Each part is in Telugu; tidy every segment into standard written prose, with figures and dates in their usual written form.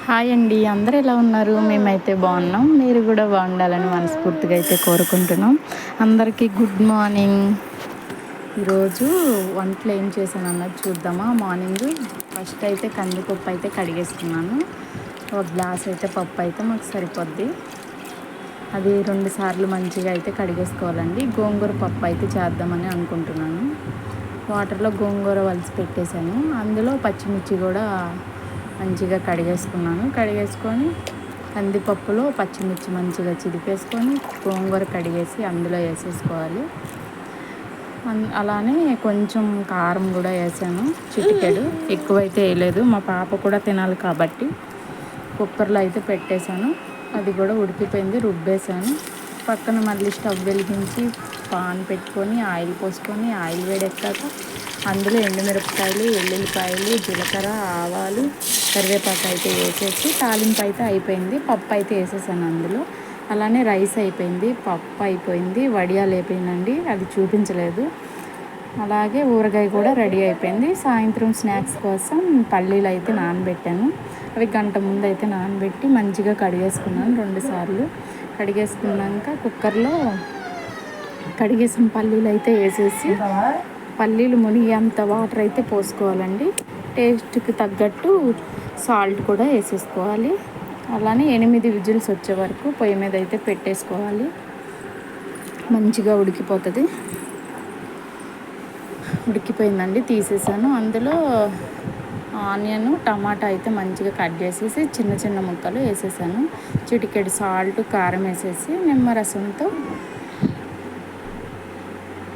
హాయ్ అండి, అందరూ ఎలా ఉన్నారు? మేమైతే బాగున్నాం. మీరు కూడా బాగుండాలని మనస్ఫూర్తిగా అయితే కోరుకుంటున్నాం. అందరికీ గుడ్ మార్నింగ్. ఈరోజు వంటలు ఏం చేశాను అన్నది చూద్దామా. మార్నింగ్ ఫస్ట్ అయితే కందిపప్పు అయితే కడిగేసుకున్నాను. ఒక గ్లాస్ అయితే పప్పు అయితే మాకు సరిపోద్ది. అది 2 సార్లు మంచిగా అయితే కడిగేసుకోవాలండి. గోంగూర పప్పు అయితే చేద్దామని అనుకుంటున్నాను. వాటర్లో గోంగూర వలిసి పెట్టేశాను. అందులో పచ్చిమిర్చి కూడా మంచిగా కడిగేసుకొని కందిపప్పులో పచ్చిమిర్చి మంచిగా చిదిపేసుకొని గోంగూర కడిగేసి అందులో వేసేసుకోవాలి. అలానే కొంచెం కారం కూడా వేసాను, చిటికెడు. ఎక్కువైతే వేయలేదు, మా పాప కూడా తినాలి కాబట్టి కుక్కర్లో అయితే పెట్టేశాను. అది కూడా ఉడికిపోయింది, రుబ్బేశాను. పక్కన మళ్ళీ స్టవ్ వెలిగించి పాన్ పెట్టుకొని ఆయిల్ పోసుకొని ఆయిల్ వేడెక్కాక అందులో ఎండుమిరపకాయలు, ఎల్లుల్లిపాయలు, జీలకర్ర, ఆవాలు, కరివేపాకు అయితే వేసేసి తాలింపు అయితే అయిపోయింది. పప్పు అయితే వేసేసాను అందులో. అలానే రైస్ అయిపోయింది, పప్పు అయిపోయింది, వడియాలు అయిపోయిందండి, అది చూపించలేదు. అలాగే ఊరగాయ కూడా రెడీ అయిపోయింది. సాయంత్రం స్నాక్స్ కోసం పల్లీలు అయితే నానబెట్టాను. అవి గంట ముందు అయితే నానబెట్టి మంచిగా కడిగేసుకున్నాను 2 సార్లు. కడిగేసుకున్నాక కుక్కర్లో కడిగేసిన పల్లీలు అయితే వేసేసి పల్లీలు మునిగేంత వాటర్ అయితే పోసుకోవాలండి. టేస్ట్కి తగ్గట్టు సాల్ట్ కూడా వేసేసుకోవాలి. అలానే 8 విజిల్స్ వచ్చే వరకు పొయ్యి మీద అయితే పెట్టేసుకోవాలి. మంచిగా ఉడికిపోతుంది. ఉడికిపోయిందండి, తీసేసాను. అందులో ఆనియన్, టమాటా అయితే మంచిగా కట్ చేసేసి చిన్న చిన్న ముక్కలు వేసేసాను. చిటికెడు సాల్ట్, కారం వేసేసి నిమ్మరసంతో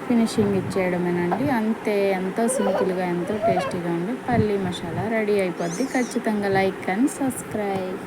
ఫినిషింగ్ ఇచ్చేయడమేనండి. అంతే, ఎంతో సింపుల్గా ఎంతో టేస్టీగా ఉండి పల్లీ మసాలా రెడీ అయిపోద్ది. ఖచ్చితంగా లైక్ అండ్ సబ్స్క్రైబ్.